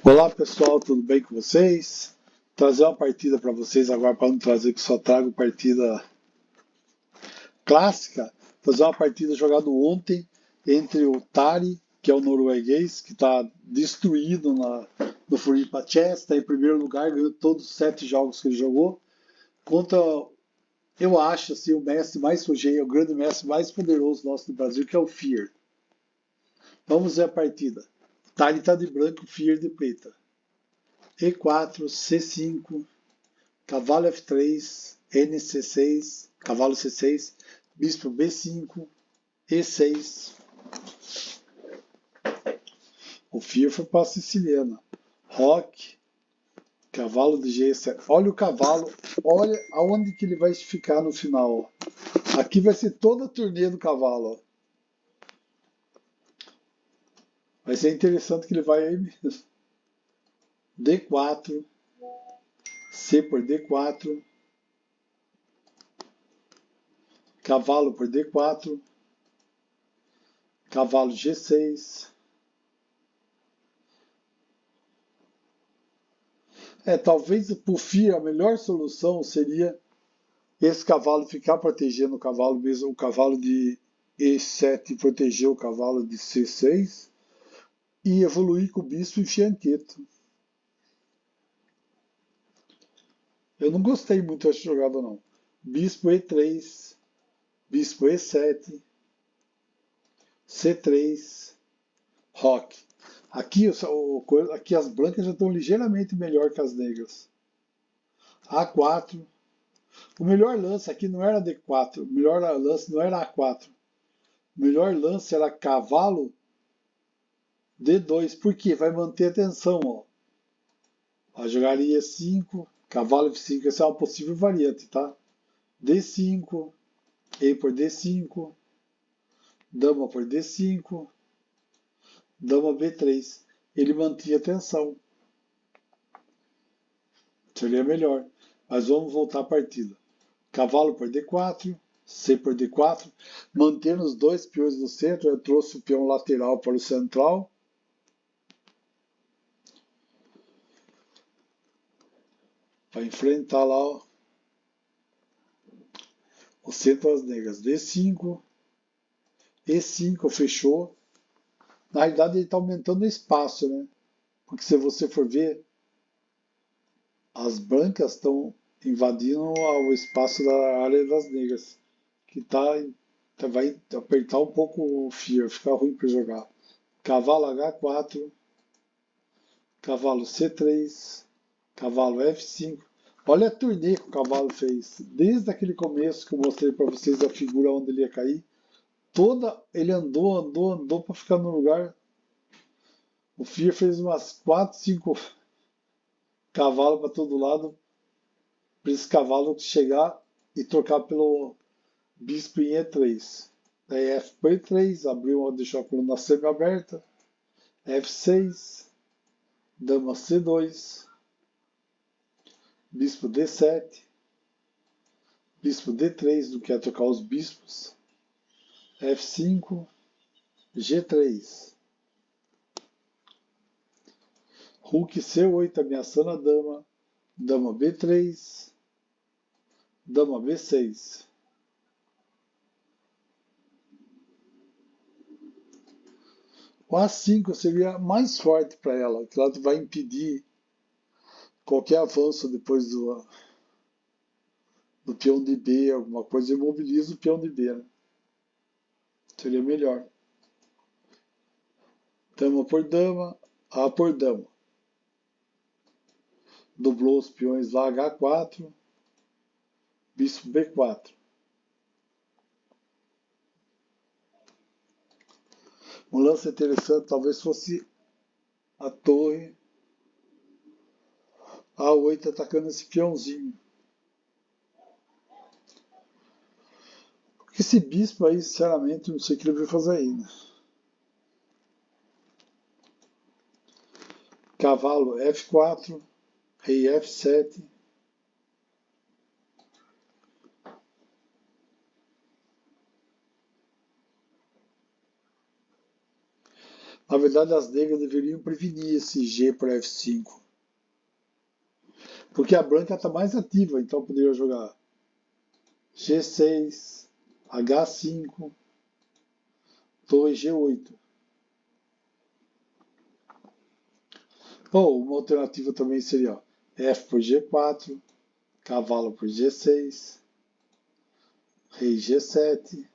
Olá pessoal, tudo bem com vocês? Trazer uma partida para vocês agora, para não trazer que só trago partida clássica. Fazer uma partida jogada ontem entre o Tari, que é o norueguês, que está destruído no Floripa Chess, está em primeiro lugar, ganhou todos os 7 jogos que ele jogou, contra, eu acho, assim, o mestre mais sujeito, o grande mestre mais poderoso nosso do Brasil, que é o Fear. Vamos ver a partida. O Tari está de branco, o Fear de preta. E4, C5, cavalo F3, NC6, cavalo C6, bispo B5, E6. O Fio foi para a siciliana. Roque, cavalo de G7. Olha o cavalo, olha aonde que ele vai ficar no final. Aqui vai ser toda a turnê do cavalo. Vai ser interessante que ele vai aí mesmo. D4, C por D4, cavalo por D4, cavalo G6. Talvez por FIA a melhor solução seria esse cavalo ficar protegendo o cavalo mesmo, o cavalo de E7 proteger o cavalo de C6 e evoluir com o bispo em fianqueto. Eu não gostei muito dessa jogada não. Bispo E3, bispo E7, C3, roque. Aqui as brancas já estão ligeiramente melhor que as negras. A4. O melhor lance aqui não era D4, o melhor lance não era A4. O melhor lance era cavalo D2. Por quê? Vai manter a tensão, ó. A jogaria E5, cavalo F5, essa é uma possível variante, tá? D5, E por D5, dama por D5, dama B3. Ele mantinha a tensão. Seria melhor. Mas vamos voltar à partida. Cavalo por D4, C por D4, mantendo os dois peões no centro. Eu trouxe o peão lateral para o central. Para enfrentar lá o centro das negras. D5, E5, fechou. Na realidade ele está aumentando o espaço, né? Porque se você for ver, as brancas estão invadindo o espaço da área das negras, que vai apertar um pouco o Fear, fica ruim para jogar. Cavalo H4, cavalo C3, cavalo F5. Olha a turnê que o cavalo fez. Desde aquele começo que eu mostrei para vocês a figura onde ele ia cair, ele andou para ficar no lugar. O Fear fez umas 4, 5 cavalos para todo lado, para esse cavalo chegar e trocar pelo bispo em E3. Daí F por E3, abriu, deixou a coluna semi-aberta. F6, dama C2, bispo D7, bispo D3, não quer trocar os bispos. F5, G3. Rook C8 ameaçando a dama. Dama B3, dama B6. O A5 seria mais forte para ela, que ela vai impedir qualquer avanço depois do peão de B, alguma coisa, imobiliza o peão de B. Né? Seria melhor. Dama por dama, A por dama. Dobrou os peões lá, H4, bispo B4. Um lance interessante talvez fosse a torre A8 atacando esse peãozinho. Esse bispo aí, sinceramente, não sei o que ele vai fazer aí. Né? Cavalo F4, rei F7. Na verdade, as negras deveriam prevenir esse G para F5. Porque a branca está mais ativa, então poderia jogar G6, H5, torre G8. Ou uma alternativa também seria ó, F por G4, cavalo por G6, rei G7,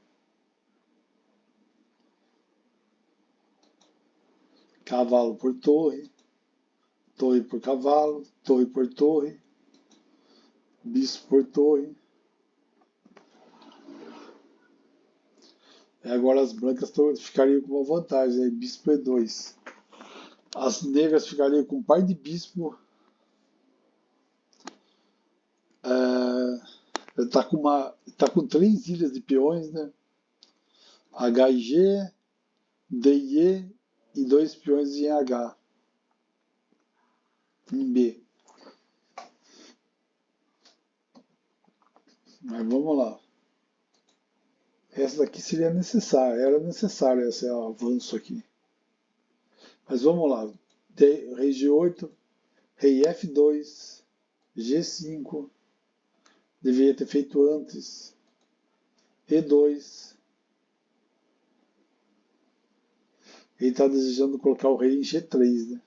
cavalo por torre, torre por cavalo, torre por torre, bispo por torre. E agora as brancas ficariam com uma vantagem, aí, bispo E2. As negras ficariam com um par de bispo. Tá com 3 ilhas de peões, né? H e G, D e E e 2 peões em H. Em B. Mas vamos lá. Essa daqui seria necessária, era necessário esse avanço aqui. Mas vamos lá. Rei G8, rei F2, G5. Deveria ter feito antes. E2. Ele está desejando colocar o rei em G3, né?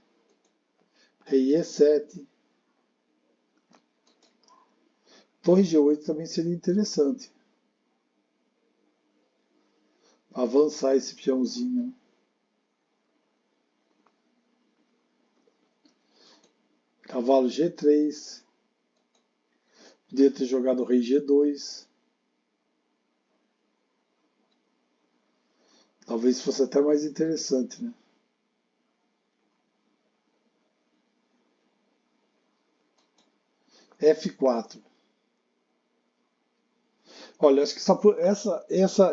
Rei E7. Torre G8 também seria interessante. Avançar esse peãozinho. Cavalo G3. Podia ter jogado o rei G2. Talvez fosse até mais interessante, né? F4. Olha, acho que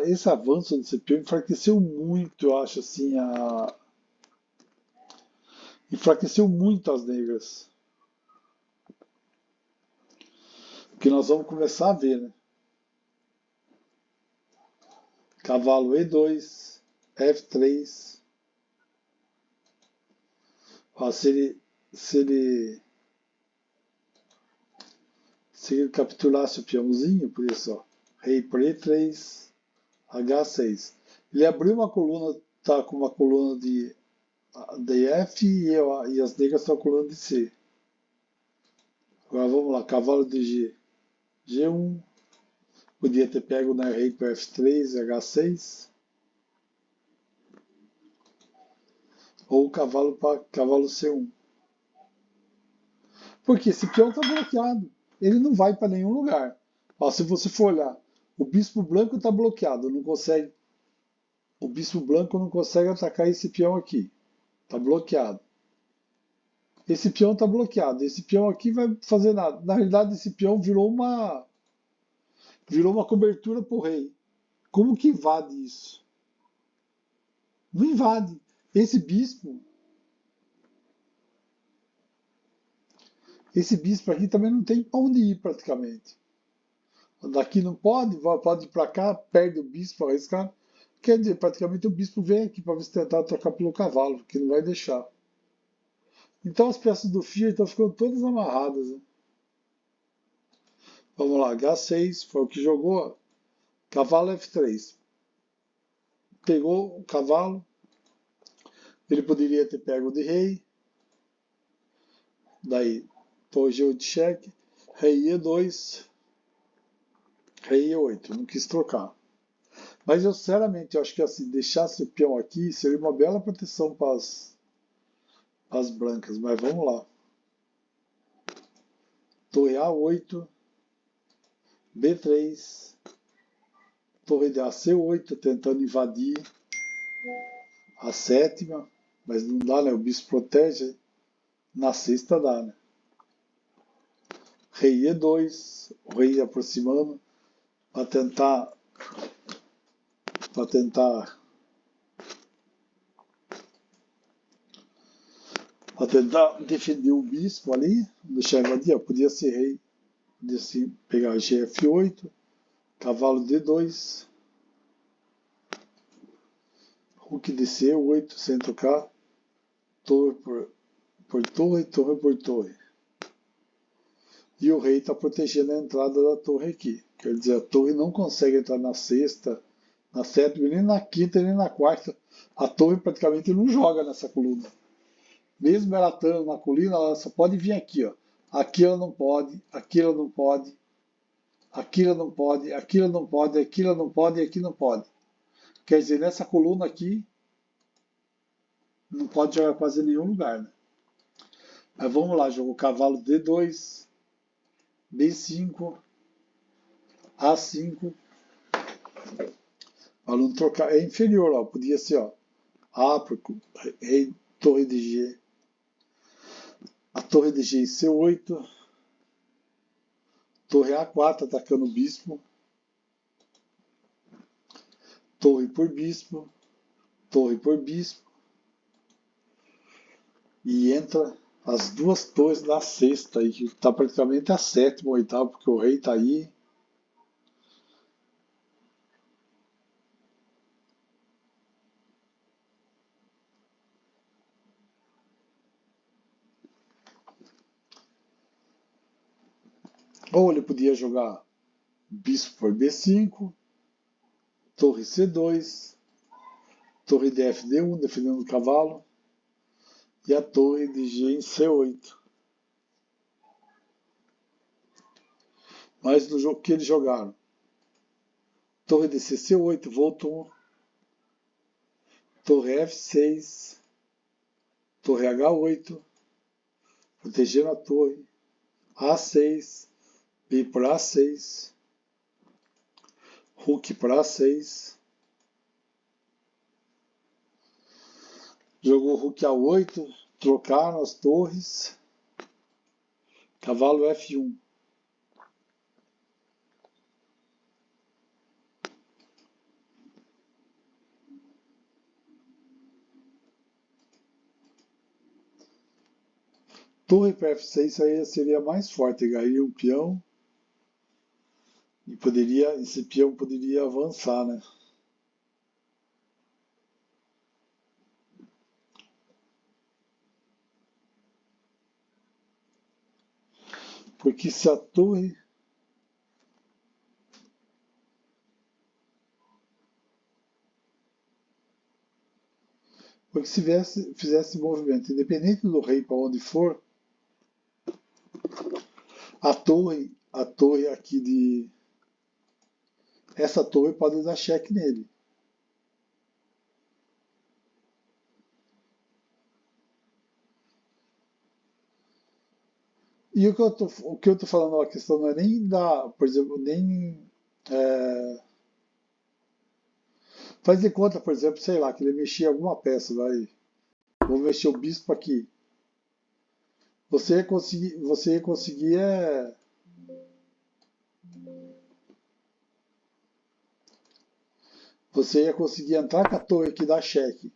esse avanço desse peão enfraqueceu muito, eu acho assim, enfraqueceu muito as negras. Que nós vamos começar a ver, né? Cavalo E2, F3. Ó, se ele capturasse o peãozinho, por isso, ó, rei por E3, H6. Ele abriu uma coluna, tá com uma coluna de F e as negras estão com a coluna de C. Agora vamos lá, cavalo de G. G1. Podia ter pego na rei por F3, H6. Ou cavalo para cavalo C1. Porque esse peão está bloqueado. Ele não vai para nenhum lugar. Ó, se você for olhar, o bispo branco está bloqueado, não consegue. O bispo branco não consegue atacar esse peão aqui. Está bloqueado. Esse peão está bloqueado. Esse peão aqui vai fazer nada. Na realidade, esse peão virou uma cobertura para o rei. Como que invade isso? Não invade. Esse bispo aqui também não tem para onde ir praticamente. Daqui não pode ir para cá, perde o bispo, arriscar. Quer dizer, praticamente o bispo vem aqui para ver se tentar trocar pelo cavalo, que não vai deixar. Então as peças do Fiat estão ficando todas amarradas. Né? Vamos lá, H6 foi o que jogou. Cavalo F3. Pegou o cavalo. Ele poderia ter pego de rei. Daí, torre G8 de cheque. Rei E2. Rei E8. Não quis trocar. Mas eu, sinceramente, eu acho que assim, deixasse o peão aqui seria uma bela proteção para as brancas. Mas vamos lá. Torre A8. B3. Torre de AC8, tentando invadir a sétima. Mas não dá, né? O bispo protege. Na sexta dá, né? Rei E2. O rei aproximando. Para tentar defender o bispo ali, deixar invadir, podia ser rei, podia ser pegar GF8, cavalo D2, Rook DC, 8 sem tocar. Torre por torre, torre por torre. E o rei está protegendo a entrada da torre aqui. Quer dizer, a torre não consegue entrar na sexta, na sétima, nem na quinta, nem na quarta. A torre praticamente não joga nessa coluna. Mesmo ela estando na colina, ela só pode vir aqui, ó. Aqui ela não pode, aqui ela não pode, aqui ela não pode, aqui ela não pode, aqui ela não pode e aqui não pode. Quer dizer, nessa coluna aqui, não pode jogar quase em nenhum lugar, né? Mas vamos lá, jogou cavalo D2, B5, A5. O aluno trocar é inferior, ó. Podia ser, ó, A, rei, torre de G. A torre de G em C8. Torre A4 atacando o bispo. Torre por bispo. Torre por bispo. E entra as duas torres na sexta, aí, que está praticamente a sétima ou oitava, porque o rei está aí. Ou ele podia jogar bispo por B5, torre C2, torre de FD1, defendendo o cavalo, e a torre de G em C8. Mas no jogo que eles jogaram, torre de CC8, voltou, torre F6, torre H8, protegendo a torre, A6, B por A6, Rook por A6, jogou Rook A8, trocaram as torres, cavalo F1. Torre para F6 aí seria mais forte, ganharia um peão e esse peão poderia avançar, né? Porque se a torre porque se fizesse movimento, independente do rei para onde for, a torre aqui essa torre pode dar cheque nele. E o que eu tô falando, a questão não é nem por exemplo, nem faz de conta, por exemplo, sei lá, que ele mexia alguma peça, vai, vou mexer o bispo aqui. Você ia conseguir você ia conseguir entrar com a torre que dá cheque.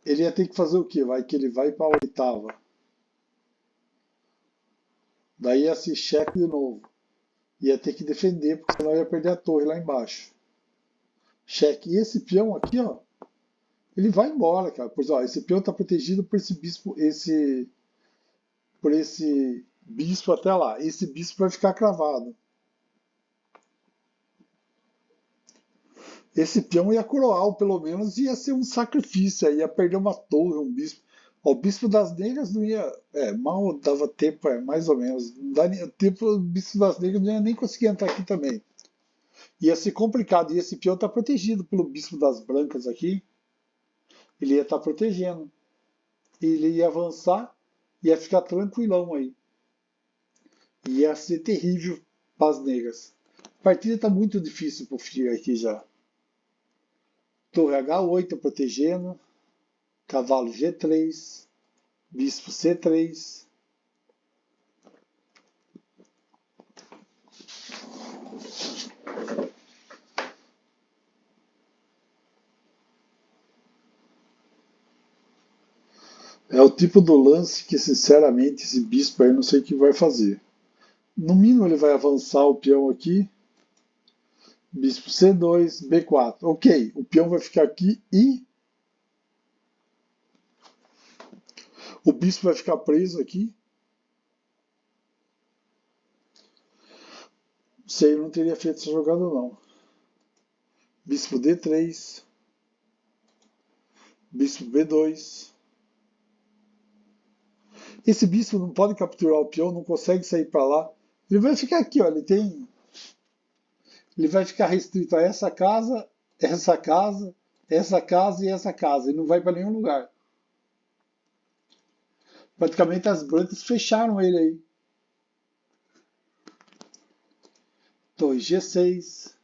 Ele ia ter que fazer o quê? Que ele vai para a oitava. Daí ia ser cheque de novo. Ia ter que defender, porque senão ia perder a torre lá embaixo. Cheque. E esse peão aqui, ó, ele vai embora, cara. Pois, ó, esse peão está protegido por esse bispo, por esse bispo até lá. Esse bispo vai ficar cravado. Esse peão ia coroar, ou pelo menos ia ser um sacrifício, ia perder uma torre, um bispo. Ó, o bispo das negras não ia. Mal dava tempo, mais ou menos. Não dá tempo, o bispo das negras não ia nem conseguir entrar aqui também. Ia ser complicado. E esse peão está protegido pelo bispo das brancas aqui. Ele ia estar protegendo. Ele ia avançar, ia ficar tranquilão aí. Ia ser terrível para as negras. A partida está muito difícil para o Fio aqui já. Torre H8 protegendo. Cavalo G3. Bispo C3. É o tipo do lance que, sinceramente, esse bispo aí não sei o que vai fazer. No mínimo ele vai avançar o peão aqui Bispo C2, B4. Ok, o peão vai ficar aqui e o bispo vai ficar preso aqui. Sei, eu não teria feito essa jogada não. Bispo D3. Bispo B2. Esse bispo não pode capturar o peão, não consegue sair para lá. Ele vai ficar aqui, ó. Ele vai ficar restrito a essa casa, essa casa, essa casa e essa casa. Ele não vai para nenhum lugar. Praticamente as brancas fecharam ele aí. Torre G6.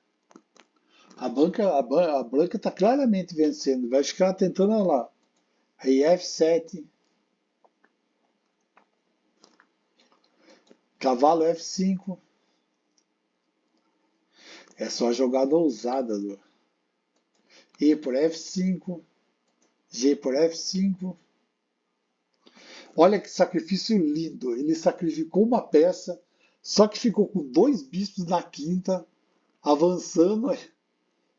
A branca está claramente vencendo. Vai ficar tentando lá. Rei F7. Cavalo F5. É só jogada ousada, do E por F5. G por F5. Olha que sacrifício lindo. Ele sacrificou uma peça, só que ficou com dois bispos na quinta, avançando,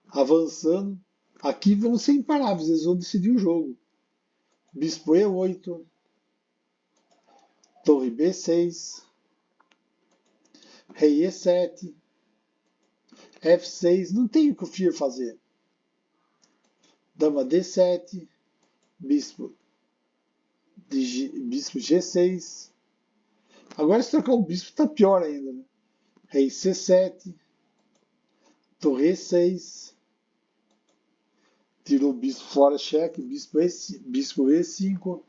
avançando. Aqui vão ser imparáveis, eles vão decidir o jogo. Bispo E8. Torre B6. Rei E7. F6. Não tem o que o Fier fazer. Dama D7. Bispo G6. Agora se trocar o bispo tá pior ainda, né? Rei C7. Torre E6. Tirou o bispo fora, cheque. Bispo E5.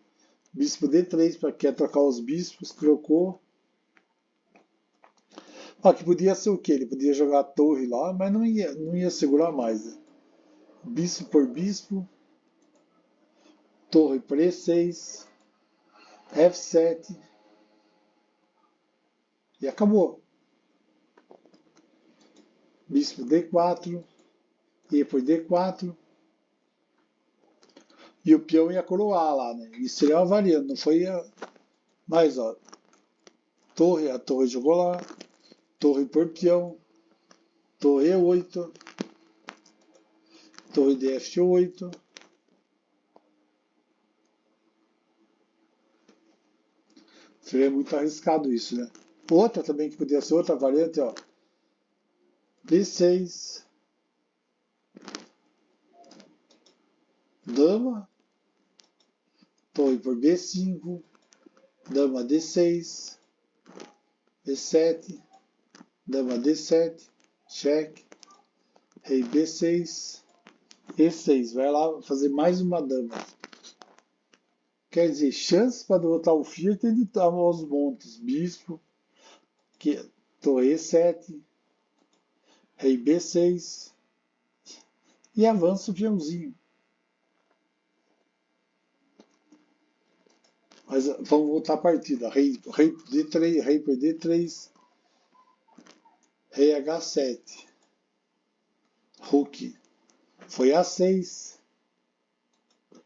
Bispo D3 para quer trocar os bispos. Trocou. Que podia ser o quê? Ele podia jogar a torre lá, mas não ia segurar mais. Né? Bispo por bispo. Torre por E6. F7. E acabou. Bispo D4. E por D4. E o peão ia coroar lá, né? Isso seria uma variante, não foi mais, ó. A torre jogou lá. Torre por peão. Torre E8. Torre de F8. Seria muito arriscado isso, né? Outra também que podia ser outra variante, ó. B6. Dama. Torre por B5. Dama D6. B7. Dama D7. Cheque. Rei B6. E6. Vai lá fazer mais uma dama. Quer dizer, chance para derrotar o Fiat ele está aos montes. Bispo. Torre E7. Rei B6. E avança o peãozinho. Mas vamos voltar a partida. Rei D3, rei por D3. Rei H7. Rook. Foi A6.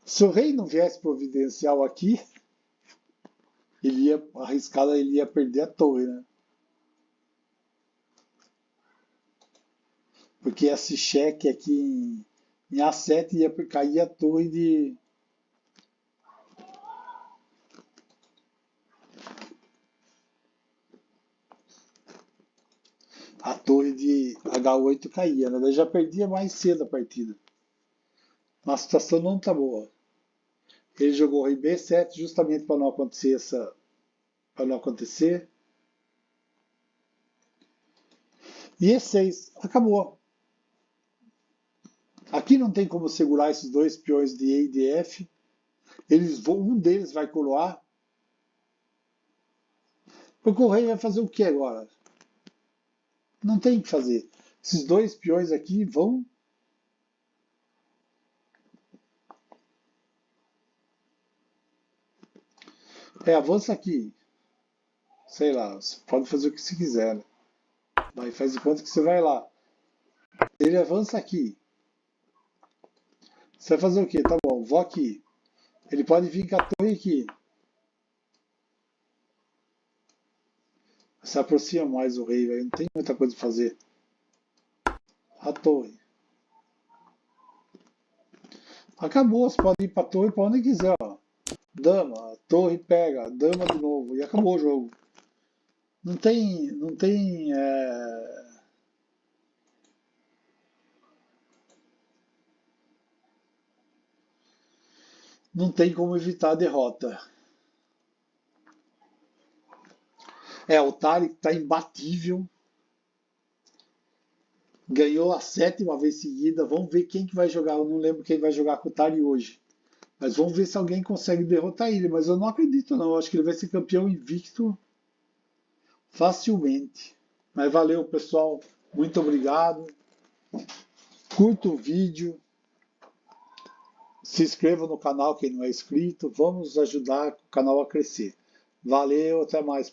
Se o rei não viesse providencial aqui, ele ia perder a torre, né? Porque esse cheque aqui em A7 ia cair a torre de. A torre de H8 caía, né? Daí já perdia mais cedo a partida. A situação não tá boa. Ele jogou rei B7 justamente para não acontecer para não acontecer. E E6 acabou. Aqui não tem como segurar esses dois peões de E e de F. Um deles vai coroar. Porque o rei vai fazer o que agora? Não tem o que fazer. Esses dois peões aqui vão. Avança aqui. Sei lá, você pode fazer o que você quiser. Né? Daí faz de conta que você vai lá. Ele avança aqui. Você vai fazer o quê? Tá bom, vou aqui. Ele pode vir com a torre aqui. Se aproxima mais o rei, véio. Não tem muita coisa pra fazer. A torre. Acabou, você pode ir pra torre pra onde quiser, ó. Dama, torre pega, dama de novo. E acabou o jogo. Não tem como evitar a derrota. O Tarek tá imbatível. Ganhou a 7ª vez seguida. Vamos ver quem que vai jogar. Eu não lembro quem vai jogar com o Tarek hoje. Mas vamos ver se alguém consegue derrotar ele. Mas eu não acredito, não. Eu acho que ele vai ser campeão invicto facilmente. Mas valeu, pessoal. Muito obrigado. Curta o vídeo. Se inscreva no canal quem não é inscrito. Vamos ajudar o canal a crescer. Valeu, até mais.